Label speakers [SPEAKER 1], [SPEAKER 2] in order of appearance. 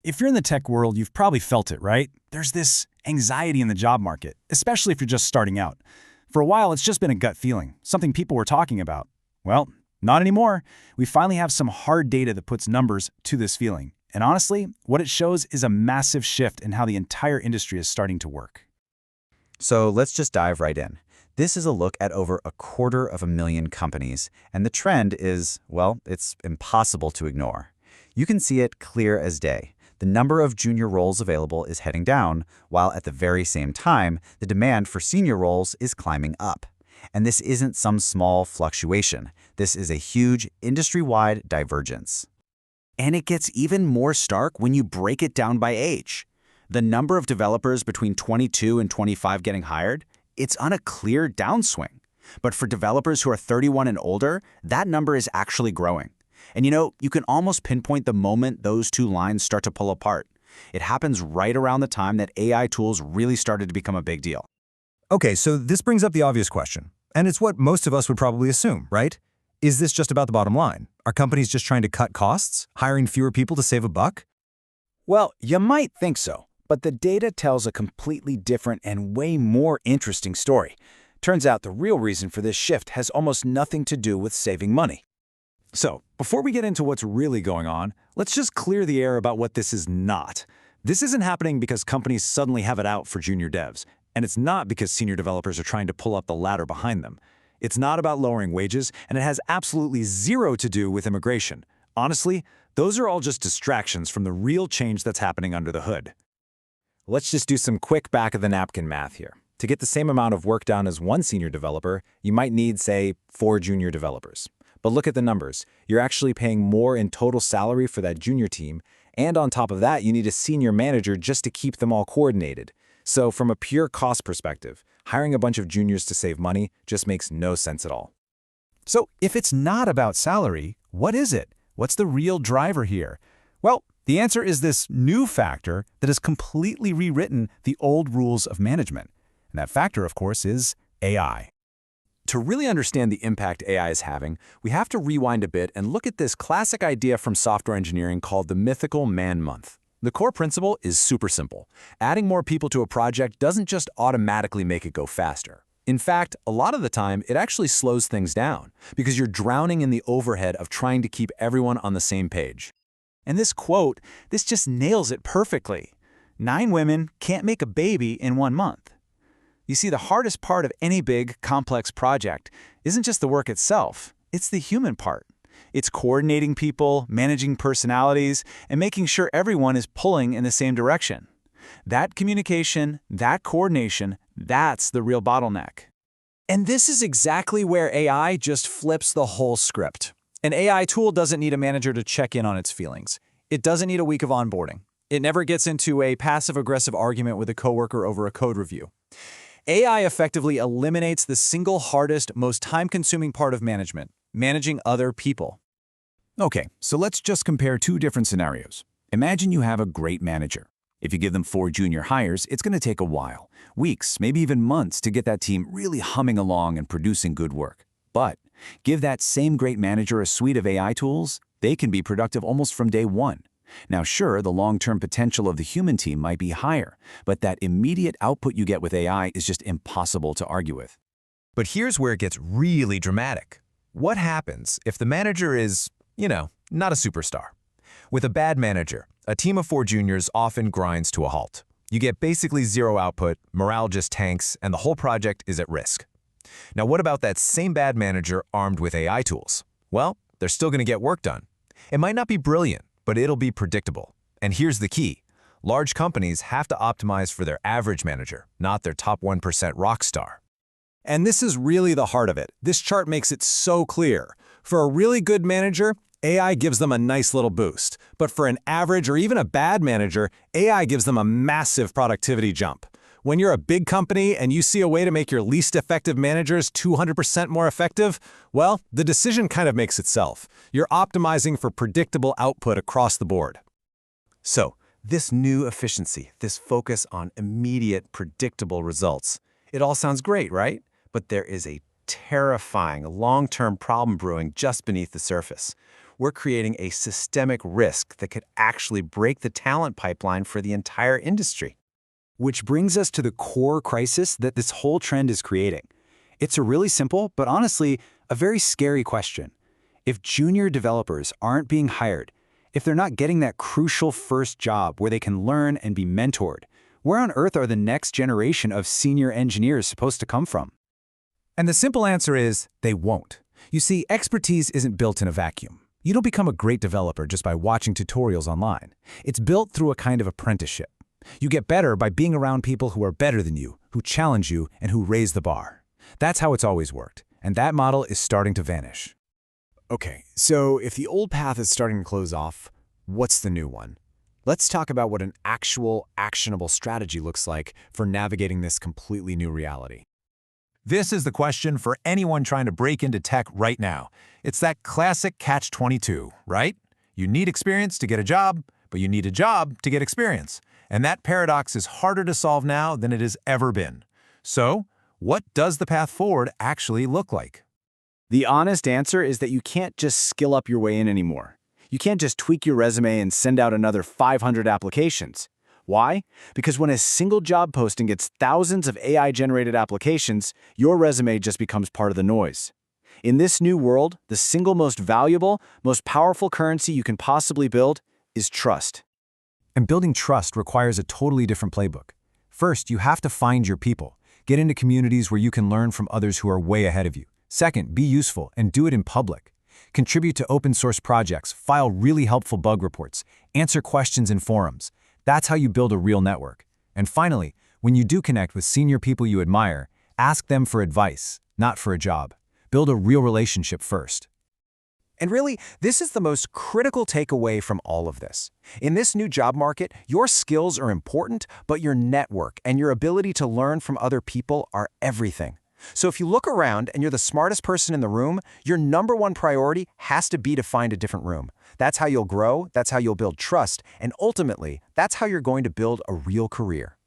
[SPEAKER 1] If you're in the tech world, you've probably felt it, right? There's this anxiety in the job market, especially if you're just starting out. For a while, it's just been a gut feeling, something people were talking about. Well, not anymore. We finally have some hard data that puts numbers to this feeling. And honestly, what it shows is a massive shift in how the entire industry is starting to work.
[SPEAKER 2] So let's just dive right in. This is a look at over 250,000 companies, and the trend is, well, it's impossible to ignore. You can see it clear as day. The number of junior roles available is heading down, while at the very same time, the demand for senior roles is climbing up. And this isn't some small fluctuation. This is a huge industry-wide divergence. And it gets even more stark when you break it down by age. The number of developers between 22 and 25 getting hired, it's on a clear downswing. But for developers who are 31 and older, that number is actually growing. And you can almost pinpoint the moment those two lines start to pull apart. It happens right around the time that AI tools really started to become a big deal.
[SPEAKER 3] Okay, so this brings up the obvious question, and it's what most of us would probably assume, right? Is this just about the bottom line? Are companies just trying to cut costs, hiring fewer people to save a buck?
[SPEAKER 1] Well, you might think so, but the data tells a completely different and way more interesting story. Turns out the real reason for this shift has almost nothing to do with saving money. So, before we get into what's really going on, let's just clear the air about what this is not. This isn't happening because companies suddenly have it out for junior devs, and it's not because senior developers are trying to pull up the ladder behind them. It's not about lowering wages, and it has absolutely zero to do with immigration. Honestly, those are all just distractions from the real change that's happening under the hood. Let's just do some quick back-of-the-napkin math here. To get the same amount of work done as one senior developer, you might need, say, 4 junior developers. But look at the numbers. You're actually paying more in total salary for that junior team, and on top of that, you need a senior manager just to keep them all coordinated. So from a pure cost perspective, hiring a bunch of juniors to save money just makes no sense at all.
[SPEAKER 3] So if it's not about salary, what is it? What's the real driver here? Well, the answer is this new factor that has completely rewritten the old rules of management. And that factor, of course, is AI.
[SPEAKER 1] To really understand the impact AI is having, we have to rewind a bit and look at this classic idea from software engineering called the Mythical Man-Month. The core principle is super simple. Adding more people to a project doesn't just automatically make it go faster. In fact, a lot of the time, it actually slows things down because you're drowning in the overhead of trying to keep everyone on the same page. And this quote, this just nails it perfectly. 9 women can't make a baby in 1 month. You see, the hardest part of any big, complex project isn't just the work itself, it's the human part. It's coordinating people, managing personalities, and making sure everyone is pulling in the same direction. That communication, that coordination, that's the real bottleneck. And this is exactly where AI just flips the whole script. An AI tool doesn't need a manager to check in on its feelings. It doesn't need a week of onboarding. It never gets into a passive-aggressive argument with a coworker over a code review. AI effectively eliminates the single hardest, most time-consuming part of management, managing other people.
[SPEAKER 3] Okay, so let's just compare 2 different scenarios. Imagine you have a great manager. If you give them 4 junior hires, it's going to take a while, weeks, maybe even months to get that team really humming along and producing good work. But give that same great manager a suite of AI tools, they can be productive almost from day one. Now sure, the long-term potential of the human team might be higher, but that immediate output you get with AI is just impossible to argue with.
[SPEAKER 4] But here's where it gets really dramatic. What happens if the manager is, not a superstar? With a bad manager, a team of 4 juniors often grinds to a halt. You get basically zero output, morale just tanks, and the whole project is at risk. Now what about that same bad manager armed with AI tools? Well, they're still going to get work done. It might not be brilliant, but it'll be predictable. And here's the key. Large companies have to optimize for their average manager, not their top 1% rock star.
[SPEAKER 1] And this is really the heart of it. This chart makes it so clear. For a really good manager, AI gives them a nice little boost. But for an average or even a bad manager, AI gives them a massive productivity jump. When you're a big company and you see a way to make your least effective managers 200% more effective, well, the decision kind of makes itself. You're optimizing for predictable output across the board. So, this new efficiency, this focus on immediate, predictable results, it all sounds great, right? But there is a terrifying long-term problem brewing just beneath the surface.
[SPEAKER 5] we're creating a systemic risk that could actually break the talent pipeline for the entire industry.
[SPEAKER 2] Which brings us to the core crisis that this whole trend is creating. It's a really simple, but honestly, a very scary question. If junior developers aren't being hired, if they're not getting that crucial first job where they can learn and be mentored, where on earth are the next generation of senior engineers supposed to come from?
[SPEAKER 3] And the simple answer is they won't. You see, expertise isn't built in a vacuum. You don't become a great developer just by watching tutorials online. It's built through a kind of apprenticeship. You get better by being around people who are better than you, who challenge you, and who raise the bar. That's how it's always worked, and that model is starting to vanish.
[SPEAKER 1] Okay, so if the old path is starting to close off, what's the new one? Let's talk about what an actual, actionable strategy looks like for navigating this completely new reality.
[SPEAKER 4] This is the question for anyone trying to break into tech right now. It's that classic catch-22, right? You need experience to get a job, but you need a job to get experience. And that paradox is harder to solve now than it has ever been. So, what does the path forward actually look like?
[SPEAKER 2] The honest answer is that you can't just skill up your way in anymore. You can't just tweak your resume and send out another 500 applications. Why? Because when a single job posting gets thousands of AI-generated applications, your resume just becomes part of the noise. In this new world, the single most valuable, most powerful currency you can possibly build is trust.
[SPEAKER 3] And building trust requires a totally different playbook. First, you have to find your people. Get into communities where you can learn from others who are way ahead of you. Second, be useful and do it in public. Contribute to open source projects, file really helpful bug reports, answer questions in forums. That's how you build a real network. And finally, when you do connect with senior people you admire, ask them for advice, not for a job. Build a real relationship first.
[SPEAKER 5] And really, this is the most critical takeaway from all of this. In this new job market, your skills are important, but your network and your ability to learn from other people are everything. So if you look around and you're the smartest person in the room, your #1 priority has to be to find a different room. That's how you'll grow, that's how you'll build trust, and ultimately, that's how you're going to build a real career.